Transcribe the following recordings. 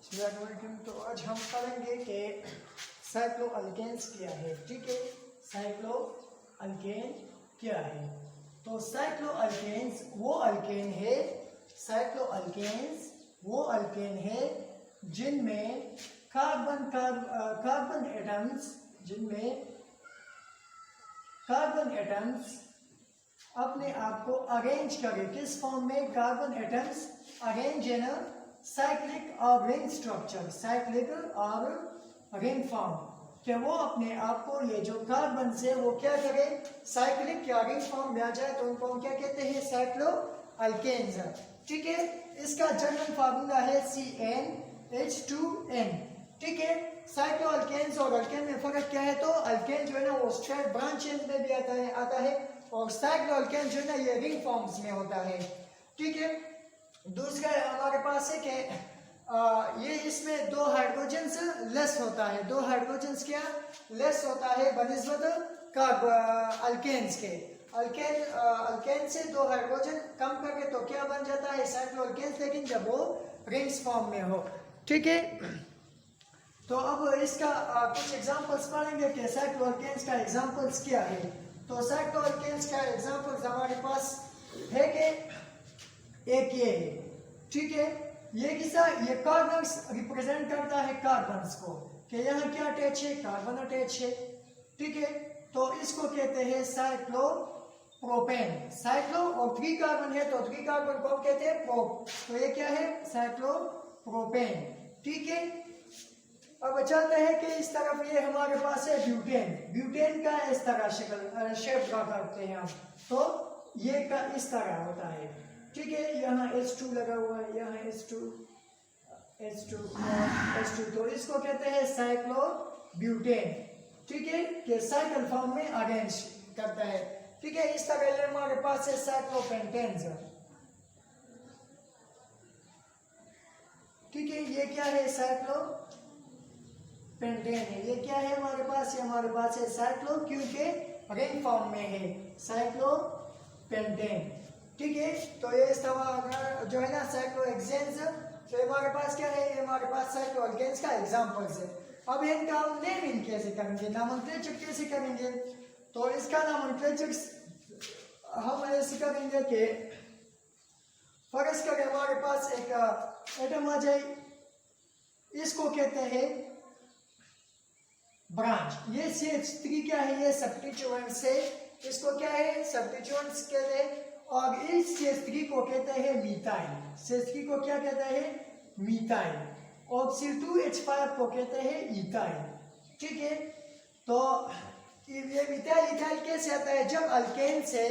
तो आज हम पढ़ेंगे कि साइक्लोअल्केन्स क्या है। ठीक है, साइक्लोअल्केन क्या है। तो साइक्लोअल्केन्स वो अल्केन है जिनमें कार्बन एटम्स अपने आप को अरेंज करें। किस फॉर्म में? Carbon atoms arrange in cyclic और रिंग स्ट्रक्चर, साइक्लिक और रिंग फॉर्म, कि वो अपने आप को, ये जो कार्बन से वो क्या करे, साइक्लिक या रिंग फॉर्म में आ जाए, तो उनको हम क्या कहते हैं? साइक्लोअल्केन्स। ठीक है, इसका जनरल फार्मूला है CnH2n। ठीक है, साइक्लोअल्केन्स और अल्केन में फर्क क्या है? तो अल्केन जो है ना वो स्ट्रेट ब्रांचेस में भी आता है और साइक्लोअल्केन जो है ना ये रिंग फॉर्म्स में होता है। ठीक है, दूसरा हमारे पास है कि ये इसमें दो हाइड्रोजन्स लेस होता है। दो हाइड्रोजन्स क्या लेस होता है बनिस्बत अल्केन्स के। अल्केन से दो हाइड्रोजन कम करके तो क्या बन जाता है? साइक्लोअल्केन्स, लेकिन जब वो रिंग्स फॉर्म में हो। ठीक है, तो अब इसका कुछ एग्जांपल्स पढ़ेंगे कि साइक्लोअल्केन्स का एग्जांपल्स क्या है। तो साइक्लोअल्केन्स का एग्जांपल्स हमारे पास है कि एक ये है। ठीक है, ये किसा, ये कार्बन्स रिप्रेजेंट करता है कार्बन्स को, कि यहाँ क्या अटैच है? कार्बन अटैच है। ठीक है, तो इसको कहते हैं साइक्लोप्रोपेन। साइक्लो और 3 कार्बन है तो 3 कार्बन को कहते हैं प्रोप, तो ये क्या है? साइक्लोप्रोपेन। ठीक है, अब चलते हैं कि इस तरफ ये हमारे पास है ब्यूटेन। ब्यूटेन का इस तरह शेप ड्रा करते हैं हम, तो ये का इस तरह होता है। ठीक है, यहाँ H2 लगा हुआ है, यहाँ H2, तो इसको कहते हैं साइक्लोब्यूटेन। ठीक है, कि साइकिल फॉर्म में अरेंज करता है। ठीक है, इस तरह हमारे पास है साइक्लोपेंटेन्स। ठीक है, ये क्या है? साइक्लोपेंटेन है। ये क्या है हमारे पास? ये हमारे पास है साइक्लो, क्योंकि रिंग फॉर्म में है, साइक्लोपेंटेन। ठीक है, तो ये इस तरह जो है ना साइक्लोहेक्सेन्स, तो हमारे पास क्या है? ये हमारे पास साइक्लोअल्केन्स का एग्जांपल्स है। अब इनका हम नेमिंग कैसे करेंगे, नामोनक्लेचर कैसे करेंगे? तो इसका नामोनक्लेचर हम ऐसे करेंगे कि फर्स्ट करें हमारे पास एक एटम आ जाए, इसको कहते हैं ब्रांच। ये CH3 क्या है? ये सब्स्टिट्यूएंट्स है, इसको क्या है? सब्स्टिट्यूएंट्स कहते हैं। और इस CH3 को कहते हैं मीथाइल। CH3 को क्या कहते हैं? मीथाइल। और C2H5 को कहते हैं इथाइल। ठीक है, तो ये इथाइल कैसे आता है? जब अल्केन से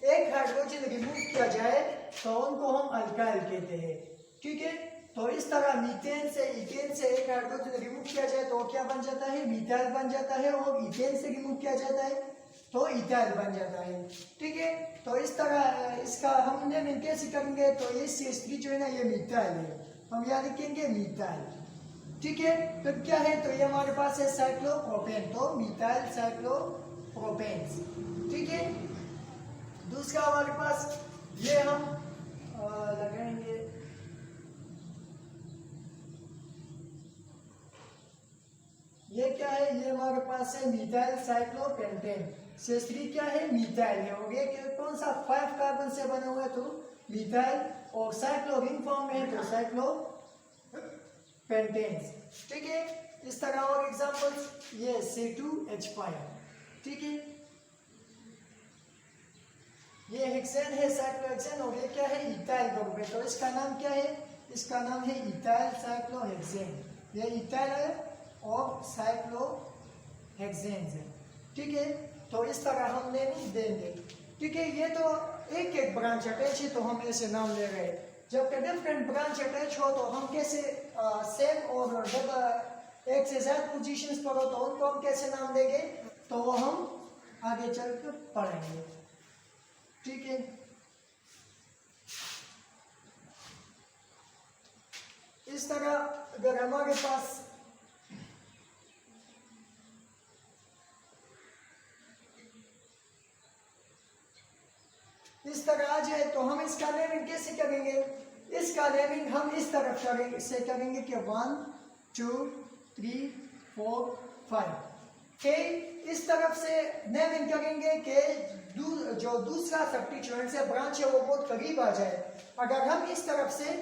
एक हाइड्रोजन रिमूव किया जाए तो उनको हम अल्काइल कहते हैं। ठीक है, तो इस तरह मीथेन से, इथेन से एक हाइड्रोजन रिमूव किया जाए तो क्या बन जाता है? मीथाइल बन जाता है। और इथेन से रिमूव किया जाता है तो इथाइल बन जाता है। ठीक है, तो इस तरह इसका हम नेमिंग कैसे करेंगे? तो ये CH3 जो है ना ये मीथाइल है, हम यहाँ लिखेंगे मीथाइल। ठीक है, तो क्या है? तो ये हमारे पास है साइक्लोप्रोपेन, तो मीथाइल साइक्लोप्रोपेन्स। ठीक है, दूसरा हमारे पास ये हम लगाएंगे, ये क्या है? ये हमारे पास है मीथाइल साइक्लोपेंटेन। CH3 क्या है? मीथाइल है। और ये कौन सा? 5 कार्बन से बना हुआ है, तो मीथाइल। और साइक्लो रिंग फॉर्म में है तो साइक्लोपेंटेन्स। ठीक है, इस तरह और एग्जांपल्स, ये C2H5। ठीक है, ये हेक्सेन है, साइक्लोहेक्सेन। और ये क्या है? इथाइल ग्रुप है, तो इसका नाम क्या है? इसका नाम है इथाइल साइक्लोहेक्सेन। ये इथाइल है और साइक्लोहेक्सेन्स है। ठीक है, तो इस तरह हम नेम देंगे। ठीक है, ये तो एक एक ब्रांच अटैच है तो हम ऐसे नाम ले रहे हैं। जब डिफरेंट ब्रांच अटैच हो तो हम कैसे सेम, और जब एक से ज्यादा पोजीशंस पर हो तो उनको हम कैसे नाम देंगे, तो वो हम आगे चलकर पढ़ेंगे। ठीक है, इस तरह अगर हमारे पास इस तरह आ जाए तो हम इसका नेमिंग कैसे करेंगे? इसका नेमिंग हम इस तरफ से करेंगे कि 1 2 3 4 5 के इस तरफ से नेमिंग करेंगे कि जो दूसरा सब्स्टिट्यूएंट से ब्रांच है वो बहुत करीब आ जाए। अगर हम इस तरफ से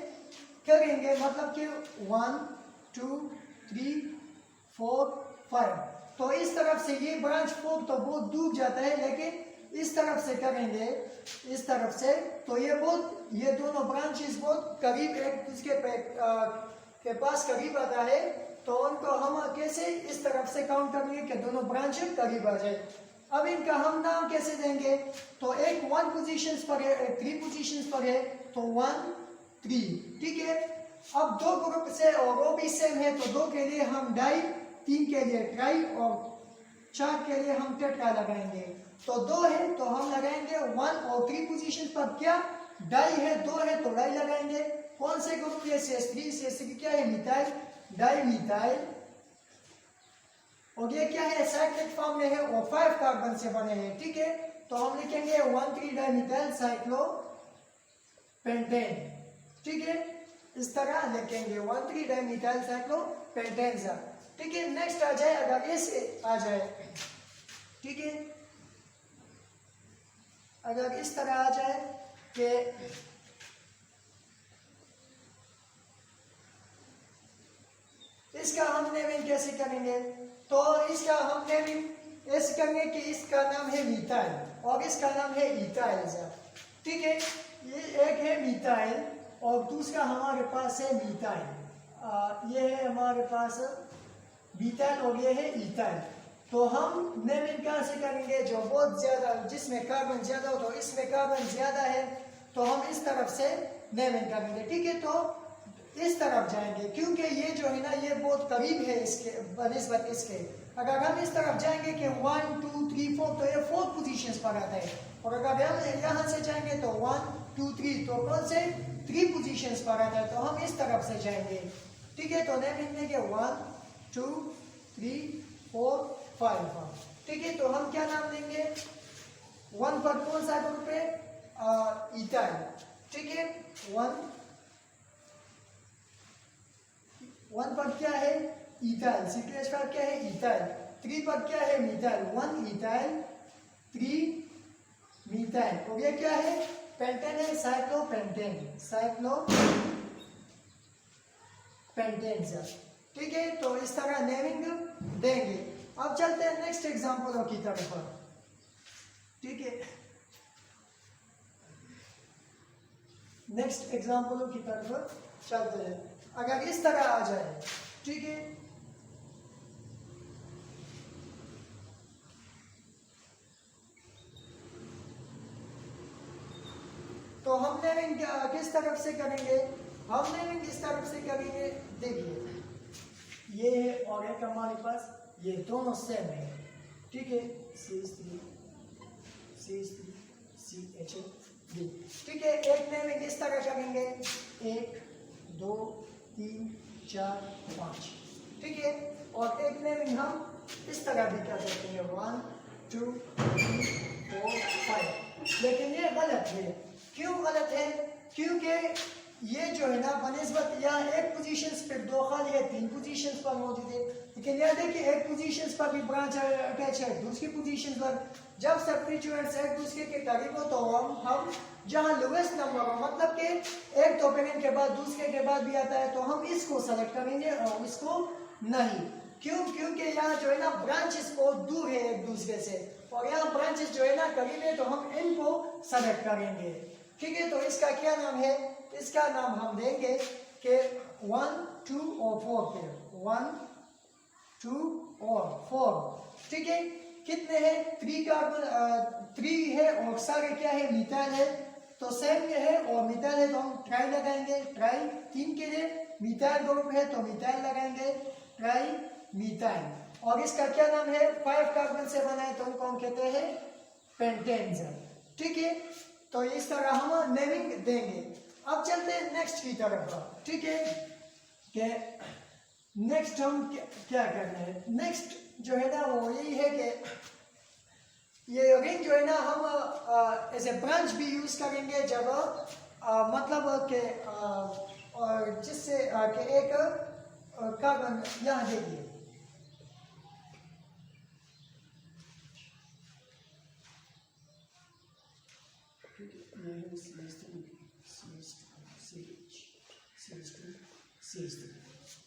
करेंगे मतलब कि 1 2 3 4 5 तो इस तरफ से ये ब्रांच 4 तो बहुत दूर जाता है, लेकिन इस तरफ से करेंगे इस तरफ से तो ये दोनों ब्रांचेस बहुत करीब एक दूसरे के पास करीब आता है। तो उनको हम कैसे इस तरफ से काउंट करेंगे कि दोनों ब्रांच करीब आ जाए। अब इनका हम नाम कैसे देंगे? तो एक 1 पोजीशंस पर है, एक 3 पोजीशंस पर है, तो 1 3, ठीक है। अब 2 ग्रुप से और वो भी सेम है तो 2 के लिए हम डाई, 3 के लिए ट्राई और 4 के लिए हम टेट्रा लगाएंगे। तो 2 है तो हम लगाएंगे 1 और 3 पोजीशंस पर क्या डाई है, 2 है तो डाई लगाएंगे। कौन से ग्रुप के? CH3 क्या है? Methyl, di methyl. और ये क्या है? साइक्लिक फॉर्म में है और 5 कार्बन से बने हैं, ठीक है। तो हम लिखेंगे 1,3 डाइमिथाइल साइक्लोपेंटेन, ठीक है। इस तरह लिखेंगे 1,3 डाइमिथाइल साइक्लोपेंटेन, ठीक है। नेक्स्ट आ जाए, अगर ऐसे आ जाए, ठीक है, अगर इस तरह आ जाए कि इसका हम नेमिंग कैसे करेंगे? तो इसका हम नेमिंग ऐसे करेंगे कि इसका नाम है मिथाइल और इसका नाम है इथाइल, ठीक है। ये एक है मिथाइल और दूसरा हमारे पास है मिथाइल। ये है हमारे पास मिथाइल और ये है इथाइल। तो हम नेमिंग कहाँ से करेंगे? जो बहुत ज्यादा, जिसमें कार्बन ज्यादा हो, तो इसमें कार्बन ज्यादा है तो हम इस तरफ से नेमिंग करेंगे, ठीक है। तो इस तरफ जाएंगे क्योंकि ये जो है ना ये बहुत करीब है इसके बनिस्बत इसके। अगर हम इस तरफ जाएंगे कि 1 2 3 4 तो ये 4 पोजीशंस पर आता है, और अगर हम यहाँ से जाएंगे तो 1 2 3 तो कौन से 3 पोजीशंस पर आता है, तो हम इस तरफ से जाएंगे, ठीक है। तो नेमिंग देंगे 1 2 3 4 5, ठीक है। तो हम क्या नाम देंगे? 1 पर कौन सा ग्रुप है? इथाइल, ठीक है। 1 पर क्या है? इथाइल। CH पर क्या है? इथाइल। 3 पर क्या है? मिथाइल। 1 ethyl 3 methyl. और ये क्या है? पेंटेन है, साइक्लोपेंटेन, ठीक है। तो इस तरह नेमिंग देंगे। अब चलते हैं नेक्स्ट एग्जांपलों की तरफ, ठीक है। नेक्स्ट एग्जांपलों की तरफ चलते हैं। अगर इस तरह आ जाए, ठीक है, तो हम नेमिंग किस तरफ से करेंगे? हम नेमिंग इस तरफ से करेंगे। देखिए ये है और एक हमारे पास, ये दोनों सेम है, ठीक है। CH3 CH3 ठीक है। एक नेमिंग इस तरह करेंगे 1 2 3 4 5, ठीक है। और एक नेमिंग हम इस तरह भी कर सकते हैं 1 2 3 4 5। लेकिन ये गलत है। क्यों गलत है? क्योंकि ये जो है ना बनिस्बत यहाँ एक पोजीशंस पे 2 खाली है, 3 पोजीशंस पर मौजूद है। लेकिन यहाँ देखिए एक पोजीशंस पर भी ब्रांच अटैच है, दूसरी पोजीशंस पर। जब सब्स्टिट्यूएंट्स एक दूसरे के करीब हो तो हम जहाँ लोएस्ट नंबर हो, मतलब कि एक टोपेनिन के बाद दूसरे के बाद भी आता है, तो हम इसको सेलेक्ट करेंगे और इसको नहीं। क्यों? क्योंकि यहाँ जो है ना ब्रांचेस बहुत दूर है एक दूसरे से, और यहाँ ब्रांचेस जो है ना करीब है, तो हम इनको सेलेक्ट करेंगे, ठीक है। तो इसका क्या नाम है? इसका नाम हम देंगे कि 1 2 और 4 पे 1 2 और 4, ठीक है। कितने हैं? 3 कार्बन 3 है और सारे क्या है? मिथाइल है। तो सेम ये है और मिथाइल है तो हम ट्राई लगाएंगे, ट्राई। 3 के लिए मिथाइल ग्रुप है तो मिथाइल लगाएंगे, ट्राई मिथाइल। और इसका क्या नाम है? 5 कार्बन से बना है तो उनको हम कहते हैं पेंटेन्स, ठीक है। तो इस तरह हम नेमिंग देंगे। अब चलते हैं नेक्स्ट की तरफ, ठीक है। कि नेक्स्ट हम क्या करना है? नेक्स्ट जो है ना वो यही है कि ये रिंग जो है ना हम एज ए ब्रांच भी यूज करेंगे जब मतलब के और जिससे के एक कार्बन यहाँ देखिए,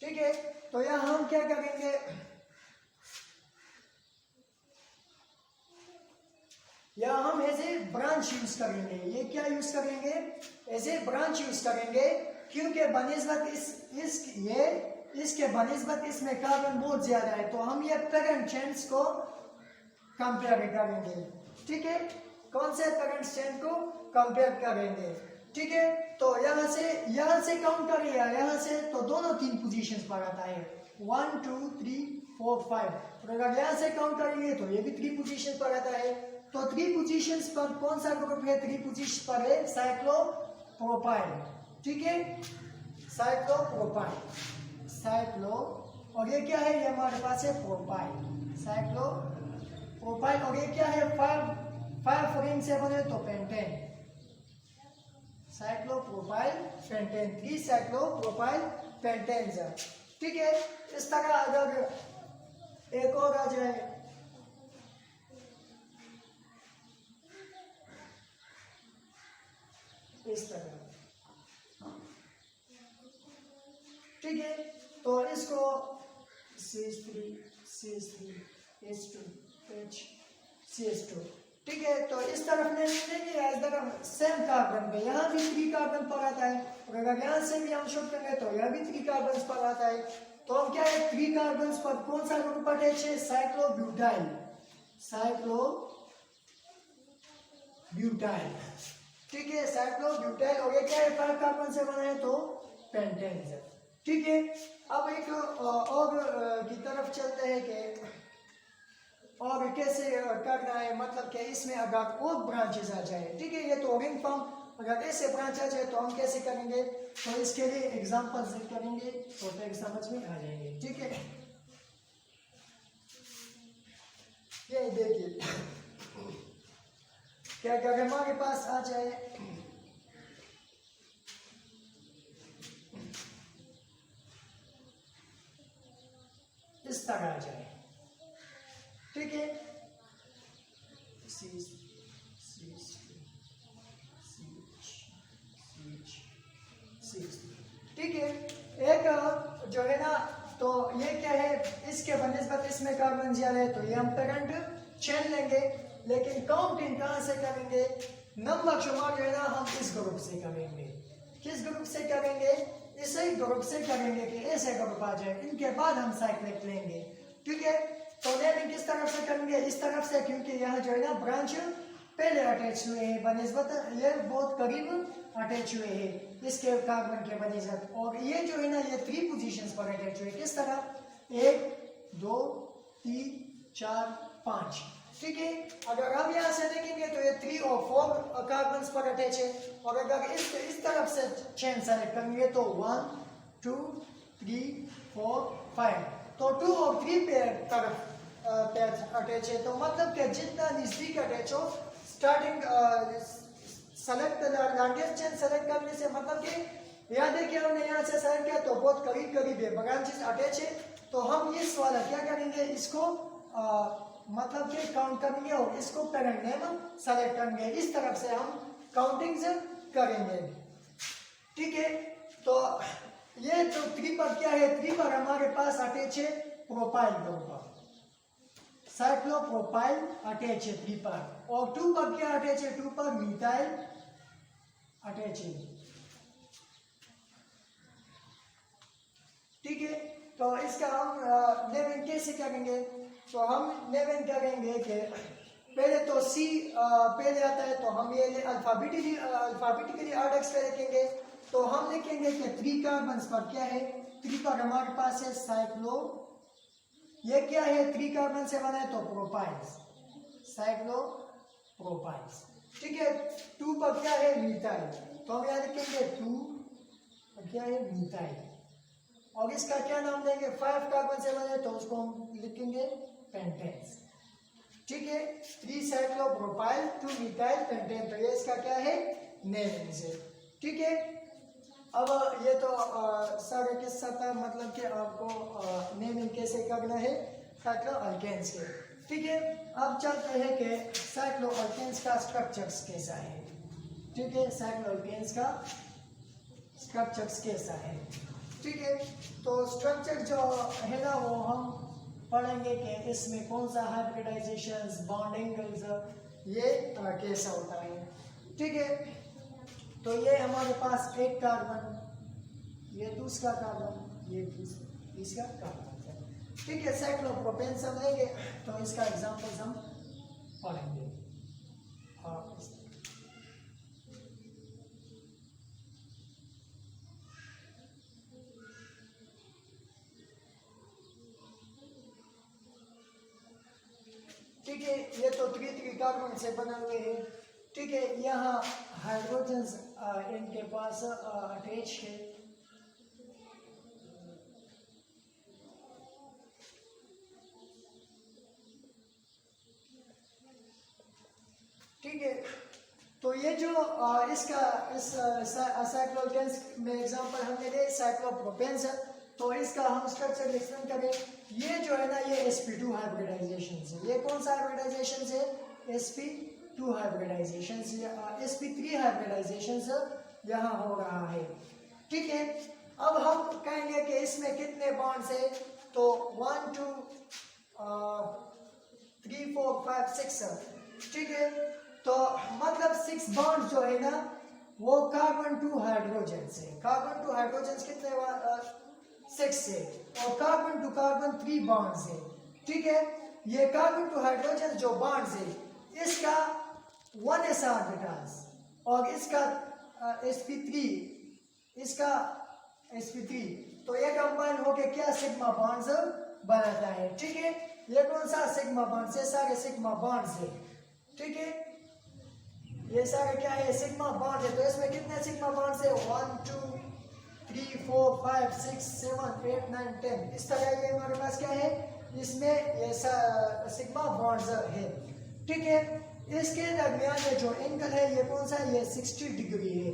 ठीक है। तो यहाँ हम क्या करेंगे, यहाँ हम एज ए ब्रांच यूज करेंगे। ये क्या यूज करेंगे, एज ए ब्रांच यूज करेंगे, क्योंकि बनिस्बत इसके बनिस्बत इसमें कार्बन बहुत ज्यादा है, तो हम ये पेरेंट चेन्स को कंपेयर करेंगे। ठीक है, कौन से पेरेंट चेन को कंपेयर करेंगे। ठीक है, तो यहाँ से काउंट करिए, यहाँ से तो दोनों 3 पोजीशंस पर आता है, 1 2 3 4 5। और अगर यहाँ से काउंट करेंगे तो ये भी 3 पोजीशन पर आता है। तो 3 पोजीशंस पर कौन सा ग्रुप है, 3 पोजीशन पर है साइक्लोप्रोपाइल। ठीक है, साइक्लोप्रोपाइल, और ये क्या है, ये हमारे पास है प्रोपाइल, साइक्लोप्रोपाइल। और ये क्या है, 5 रिंग से बने तो पेंटेन, साइक्लोप्रोपाइल पेंटेन, 3 साइक्लोप्रोपाइल पेंटेन्स। ठीक है, इस तरह अगर एक और आ जाए, इस तरह, ठीक है, तो इसको CH3 CH3 H2 CH2, ठीक है। तो इस तरफ लेंगे, इस तरफ सेम कार्बन पे यहाँ भी 3 कार्बन पर आता है, और अगर यहाँ से भी हम शिफ्ट करेंगे तो यहाँ भी 3 कार्बन पर आता है। तो हम क्या है, 3 कार्बन पर कौन सा ग्रुप अटैच है, साइक्लोब्यूटाइल, साइक्लोब्यूटाइल। ठीक है, साइक्लोब्यूटाइल। और ये क्या है, 5 कार्बन से बना है तो पेंटेन। ठीक है, अब एक और की तरफ चलते हैं कि और कैसे करना है, मतलब कि इसमें अगर और ब्रांचेस आ जाए। ठीक है, ये तो रिंग फॉर्म, अगर ऐसे ब्रांच आ जाए तो हम कैसे करेंगे, तो इसके लिए एग्जांपल्स करेंगे तो फिर समझ में आ जाएंगे। ठीक है, ये देखिए क्या अगर हमारे पास आ जाए, इस तरह आ जाए। ठीक है, ठीक है, एक जो है ना, तो ये क्या है, इसके बनिस्बत इसमें कार्बन ज्यादा है, तो ये हम पेरेंट चेन लेंगे। लेकिन काउंटिंग कहाँ से करेंगे, नंबर शुमार जो है ना हम इस ग्रुप से करेंगे। किस ग्रुप से करेंगे, इसी ग्रुप से करेंगे कि ऐसे ग्रुप आ जाए, इनके बाद हम साइक्लेट लेंगे। ठीक है, तो नेमिंग किस तरफ से करेंगे, इस तरफ से, क्योंकि यहाँ जो है ना ब्रांच पहले अटैच हुए हैं बनिस्बत, ये बहुत करीब अटैच हुए हैं इसके कार्बन के बनिस्बत। और ये जो है ना, ये 3 पोजीशंस पर अटैच हुए, किस तरह, 1 2 3 4 5। ठीक है, अगर हम यहाँ से देखेंगे तो ये 3 और 4 कार्बन पर अटैच है। और अगर इस तरफ से चेन सेलेक्ट करेंगे तो 1 2 3 4 5, तो 2 और 3 पे तरफ अटैच है। तो मतलब कि जितना नजदीक अटैच हो, starting select largest chain select करने से, मतलब कि यहाँ देखिए हमने यहाँ से सेलेक्ट किया तो बहुत करीब करीब है, ब्रांचेस अटैच है। तो हम इस वाला क्या करेंगे, इसको मतलब कि काउंट करेंगे और इसको पेरेंट नेम सेलेक्ट करेंगे। इस तरफ से हम काउंटिंग करेंगे। ठीक है, तो ये तो 3 पर क्या है, 3 पर हमारे पास अटैच है प्रोपाइल ग्रुप, साइक्लोप्रोपाइल अटैच है 3 पर। और 2 पर क्या अटैच है, 2 पर मिथाइल अटैच है। ठीक है, तो इसका हम नेमिंग कैसे करेंगे, तो हम नेमिंग करेंगे कि पहले तो सी पहले आता है, तो हम ये अल्फाबेटिकली ऑर्डर पे लिखेंगे। तो हम लिखेंगे कि 3 कार्बन पर क्या है, 3 पर हमारे पास है साइक्लो, ये क्या है 3 कार्बन से बना है तो प्रोपाइल्स, साइक्लोप्रोपाइल्स। ठीक है, 2 पर क्या है मिथाइल, तो हम यहाँ लिखेंगे 2 क्या है मिथाइल। और इसका क्या नाम देंगे, 5 कार्बन से बने तो उसको हम लिखेंगे पेंटेन्स। ठीक है, 3 साइक्लोप्रोपाइल 2 मिथाइल पेंटेन, तो ये इसका क्या है नेमिंग है। ठीक है। अब ये तो सारा किस्सा था, मतलब कि आपको नेमिंग कैसे करना है साइक्लोअल्केन्स के। ठीक है, अब चलते हैं कि साइक्लोअल्केन्स का स्ट्रक्चर्स कैसा है। ठीक है, साइक्लोअल्केन्स का स्ट्रक्चर्स कैसा है। ठीक है, तो स्ट्रक्चर जो है ना वो हम पढ़ेंगे कि इसमें कौन सा हाइब्रिडाइजेशंस, बॉन्ड एंगल्स, ये कैसा होता है। ठीक है, तो ये हमारे पास एक कार्बन, ये दूसरा कार्बन, ये तीसरा कार्बन है। ठीक है, साइक्लोप्रोपेन हम लेंगे तो इसका एग्जांपल्स हम पढ़ेंगे। ठीक है, ये तो 3 कार्बन से बने हुए हैं। ठीक है, यहाँ हाइड्रोजन्स इनके पास अटैच है। ठीक है, तो ये जो इसका इस साइक्लोअल्केन्स में एग्जांपल हमने लिए साइक्लोप्रोपेन्स, तो इसका हम स्ट्रक्चर एक्सप्लेन करें। ये जो है ना ये sp2 हाइब्रिडाइजेशन है। ये कौन सा हाइब्रिडाइजेशन है? sp2 हाइब्रिडाइजेशन, sp3 हाइब्रिडाइजेशन यहाँ हो रहा है। ठीक है, अब हम कहेंगे कि इसमें कितने बॉन्ड्स है, तो 1 2 3 4 5 6। ठीक है, तो मतलब 6 बॉन्ड जो है ना वो कार्बन टू हाइड्रोजन से, कार्बन टू हाइड्रोजन कितने 6 से, और कार्बन टू कार्बन 3 बॉन्ड्स है। ठीक है, ये कार्बन टू हाइड्रोजन जो बॉन्ड्स है इसका 1s ऑर्बिटल्स और इसका sp3, इसका sp3, तो ये कंबाइन होके क्या सिग्मा बॉन्ड्स बनाता है। ठीक है, ये कौन सा सिग्मा बॉन्ड से, सारे सिग्मा बॉन्ड्स है। ठीक है, ये सारे क्या है, सिग्मा बॉन्ड है। तो इसमें कितने सिग्मा बॉन्ड्स है, 1 2 3 4 5 6 7 8 9 10। इस तरह ये हमारे पास क्या है, इसमें ये सिग्मा बॉन्ड्स है। ठीक है, इसके दरमियान ये जो एंगल है ये कौन सा है, ये 60 डिग्री है।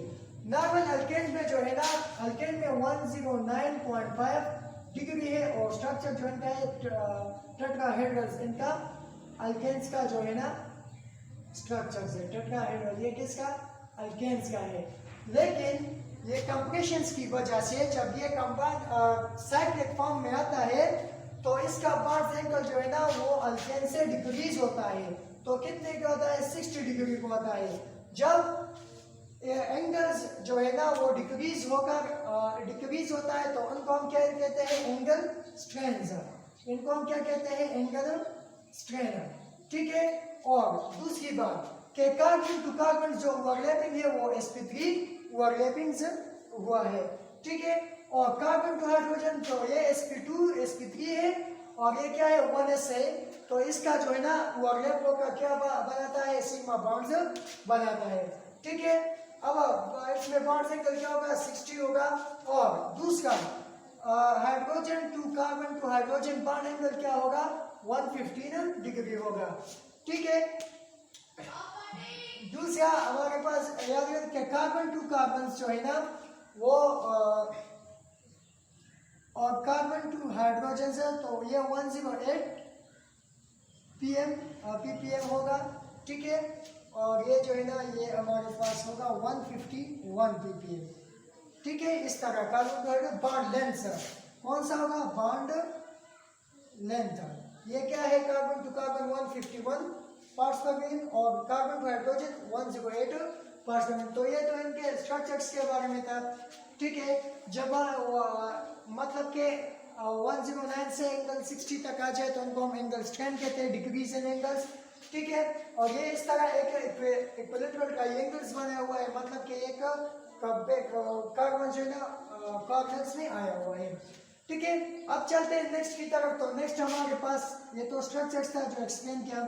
नॉर्मल अल्केन में जो है ना, अल्केन में 109.5 डिग्री है, और स्ट्रक्चर जो इनका है टेट्राहेड्रल्स, इनका अल्केन्स का जो है ना स्ट्रक्चर है टेट्राहेड्रल, ये किसका, अल्केन्स का है। लेकिन ये कंप्रेशंस की वजह से जब ये कंपाउंड साइक्लिक फॉर्म में आता है तो इसका बॉन्ड एंगल जो है ना वो अल्केन से डिक्रीज होता है। तो कितने का होता है, 60 डिग्री को होता है। जब एंगल्स जो है ना वो डिक्रीज होता है तो उनको हम क्या कहते हैं, एंगल स्ट्रेन्स। इनको हम क्या कहते हैं, एंगल स्ट्रेन। ठीक है, और दूसरी बात कि कार्बन टू कार्बन जो ओवरलैपिंग है वो sp3 ओवरलैपिंग से हुआ है। ठीक है, और कार्बन टू हाइड्रोजन जो ये sp2 sp3 है और ये क्या है 1s है, तो इसका जो है ना ओवरलैप होकर क्या बनाता है, सिग्मा बॉन्ड्स बनाता है। ठीक है, अब इसमें बॉन्ड एंगल क्या होगा, 60 होगा। और दूसरा hydrogen to hydrogen bond angle क्या होगा, 115 डिग्री होगा। ठीक है, दूसरा हमारे पास याद रखें कि कार्बन टू कार्बन जो है ना वो और कार्बन टू हाइड्रोजन है, तो ये 108 ppm होगा। ठीक है, और ये जो है ना ये हमारे पास होगा 151 ppm। ठीक है, इस तरह carbon to hydrogen bond length कौन सा होगा, बॉन्ड लेंथ। ये क्या है, carbon to carbon 151 parts per million और carbon to hydrogen 108 parts per million. तो ये तो इनके स्ट्रक्चर्स के बारे में था। ठीक है, जब मतलब के 109 से एंगल 60 तक आ जाए तो उनको हम एंगल स्ट्रेन कहते हैं, डिक्रीज इन एंगल्स। ठीक है, और ये इस तरह एक इक्विलेटरल ट्रायंगल्स बना हुआ है, मतलब कि एक कार्बन जो है ना कॉर्डिनेट्स में आया हुआ है। ठीक है, अब चलते हैं नेक्स्ट की तरफ। तो नेक्स्ट हमारे पास ये तो स्ट्रक्चर्स था जो एक्सप्लेन किया,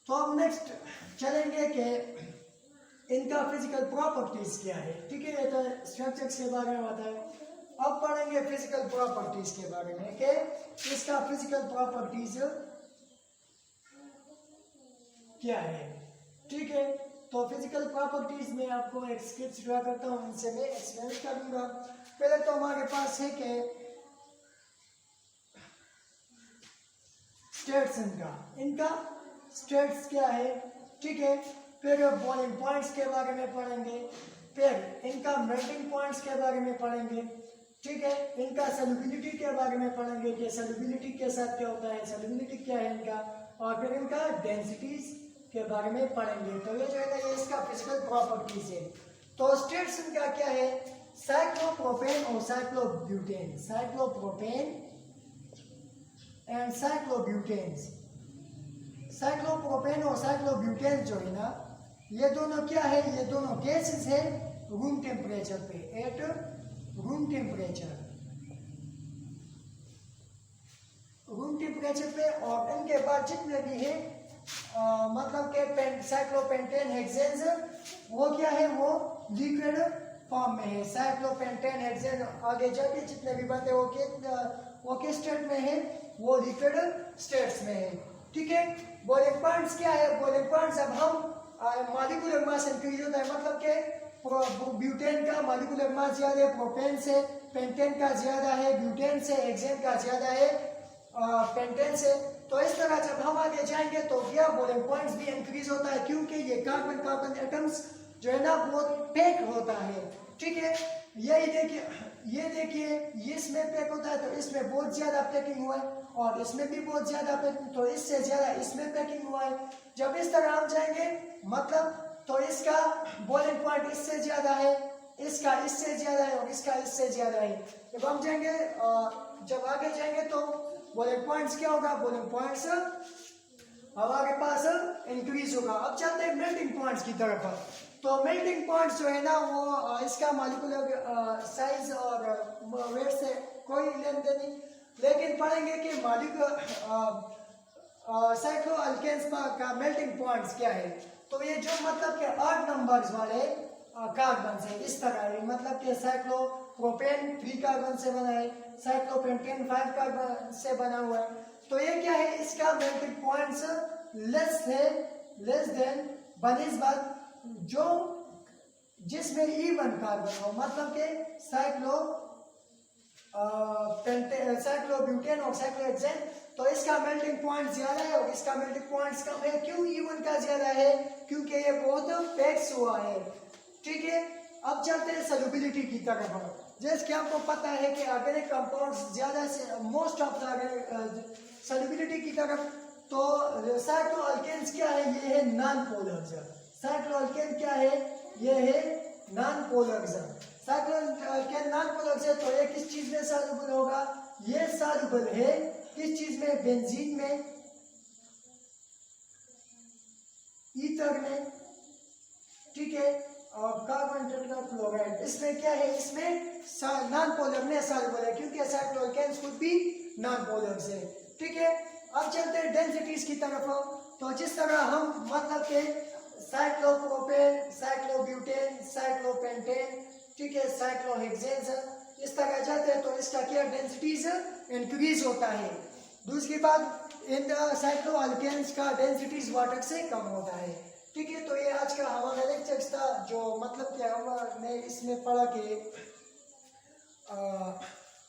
तो हम नेक्स्ट चलेंगे कि इनका फिजिकल प्रॉपर्टीज क्या है। ठीक है, ये तो स्ट्रक्चर्स के बारे में होता है। अब पढ़ेंगे फिजिकल प्रॉपर्टीज के बारे में कि इसका फिजिकल प्रॉपर्टीज क्या है। ठीक है, तो फिजिकल प्रॉपर्टीज में आपको एक स्केच ड्रा करता हूँ, इनसे मैं एक्सप्लेन करूंगा। पहले तो हमारे पास है कि स्टेट्स इनका स्टेट्स क्या है, ठीक है। फिर बॉइलिंग पॉइंट्स के बारे में पढ़ेंगे, फिर इनका मेल्टिंग पॉइंट्स के बारे में पढ़ेंगे, ठीक है। इनका सॉल्युबिलिटी के बारे में पढ़ेंगे कि सॉल्युबिलिटी के साथ क्या होता है, सॉल्युबिलिटी क्या है इनका, और फिर इनका डेंसिटीज के बारे में पढ़ेंगे। तो ये जो है ना, ये इसका फिजिकल प्रॉपर्टीज है। तो स्टेट्स इनका क्या है, साइक्लोप्रोपेन और साइक्लोब्यूटेन, साइक्लोप्रोपेन एंड साइक्लोब्यूटेन्स। साइक्लोप्रोपेन और साइक्लोब्यूटेन जो है ना, ये दोनों क्या है, ये दोनों गैसेस है रूम टेम्परेचर पे, एट रूम टेम्परेचर पे। और इनके बाद जितने भी है मतलब के साइक्लोपेंटेन हेक्सेन्स, वो क्या है, वो लिक्विड फॉर्म में है। साइक्लोपेंटेन हेक्सेन आगे जाके जितने भी बनते वो किस स्टेट में है, वो लिक्विड स्टेट्स में है, ठीक है। बॉइलिंग पॉइंट्स क्या है, बॉइलिंग पॉइंट्स अब हम मॉलिक्यूलर मास इंक्रीज होता है, मतलब के ब्यूटेन का मॉलिक्यूलर मास ज्यादा है प्रोपेन से, पेंटेन का ज्यादा है ब्यूटेन से, हेक्सेन का ज्यादा है पेंटेन से। तो इस तरह जब हम आगे जाएंगे तो क्या बॉइलिंग पॉइंट्स भी इंक्रीज होता है, क्योंकि ये कार्बन कार्बन एटम्स जो है ना बहुत पैक होता है, ठीक है। यही देखिए, ये देखिए, ये इसमें पैक होता है तो इसमें बहुत ज्यादा पैकिंग हुआ है, और इसमें भी बहुत ज्यादा पैकिंग, तो इससे ज्यादा इसमें पैकिंग हुआ है। जब इस तरह हम जाएंगे मतलब तो इसका बॉइलिंग पॉइंट इससे ज्यादा है, इसका इससे ज्यादा है, और इसका इससे ज्यादा है। जब हम जाएंगे जब आगे जाएंगे तो बॉइलिंग पॉइंट्स क्या होगा, बॉइलिंग पॉइंट्स हमारे पास इंक्रीज होगा। अब चलते हैं मेल्टिंग पॉइंट्स की तरफ। तो मेल्टिंग पॉइंट्स जो है ना, वो इसका मॉलिक्यूलर साइज और वेट से कोई लेन देन नहीं, लेकिन पढ़ेंगे कि साइक्लोअल्केन्स का मेल्टिंग पॉइंट्स क्या है। तो ये जो मतलब के 8 नंबर्स वाले कार्बन से इस तरह है, मतलब कि साइक्लोप्रोपेन 3 कार्बन से बना है, साइक्लोपेंटेन 5 कार्बन से बना हुआ है। तो ये क्या है, इसका मेल्टिंग पॉइंट्स लेस देन बनिस्बत जो जिसमें E1 कार्बन हो, मतलब के साइक्लोब्यूटेन और साइक्लोहेक्सेन, तो इसका मेल्टिंग पॉइंट ज्यादा है और इसका मेल्टिंग पॉइंट कम है। क्यों E1 का ज्यादा है, क्योंकि ये बहुत पैक्स हुआ है, ठीक है। अब चलते हैं सॉल्युबिलिटी की तरफ। जैसे कि आपको पता है कि ऑर्गेनिक कंपाउंड्स ज्यादा से मोस्ट ऑफ द सॉल्युबिलिटी की तरफ, तो साइक्लोअल्केन्स क्या है, ये है नॉन पोलर्स। साइक्लोअल्केन क्या है, ये है नॉन पोलर्स। साइक्लोअल्केन नॉन पोलर्स है, तो ये किस चीज में सॉल्युबल होगा, ये सॉल्युबल है किस चीज में, बेंजीन में, ईथर में, ठीक है, और कार्बन टेट्राक्लोराइड। इसमें क्या है, इसमें नॉन पोलर में सॉल्युबल है, क्योंकि साइक्लोअल्केन्स खुद भी नॉन पोलर्स है, ठीक है। अब चलते हैं डेंसिटीज की तरफ। तो जिस तरह हम मतलब के साइक्लोप्रोपेन, साइक्लोब्यूटेन, साइक्लोपेंटेन, ठीक है, साइक्लोहेक्सेन, इस तरह जाते हैं तो इसका क्या डेंसिटीज इंक्रीज होता है। दूसरी बात, इन साइक्लोअल्केन्स का डेंसिटीज वाटर से कम होता है, ठीक है। तो ये आज का हमारा लेक्चर था, जो मतलब कि हमने इसमें पढ़ा कि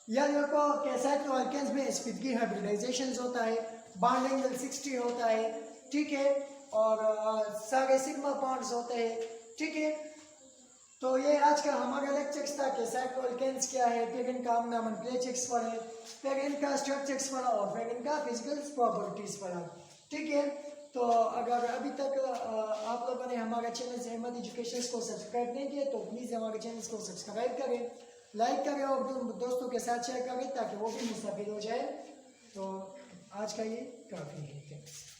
याद रखो कि साइक्लोअल्केन्स में sp3 हाइब्रिडाइजेशन होता है, बॉन्ड एंगल 60 होता है, ठीक है, और सारे सिग्मा बॉन्ड्स होते हैं, ठीक है। तो ये आज का हमारा लेक्चर था कि साइक्लोअल्केन्स क्या है, फिर इनका हम नॉमेनक्लेचर्स पढ़े, फिर इनका स्ट्रक्चर्स पढ़ा, और फिर इनका फिजिकल प्रॉपर्टीज पढ़ा, ठीक है। तो अगर अभी तक आप लोगों ने हमारा चैनल अहमद एजुकेशन को सब्सक्राइब नहीं किया तो प्लीज़ हमारे चैनल को सब्सक्राइब करें, लाइक करें और दोस्तों के साथ शेयर करें ताकि वो भी मुस्तफिद हो जाए। तो आज का ये काफ़ी है, थैंक्स।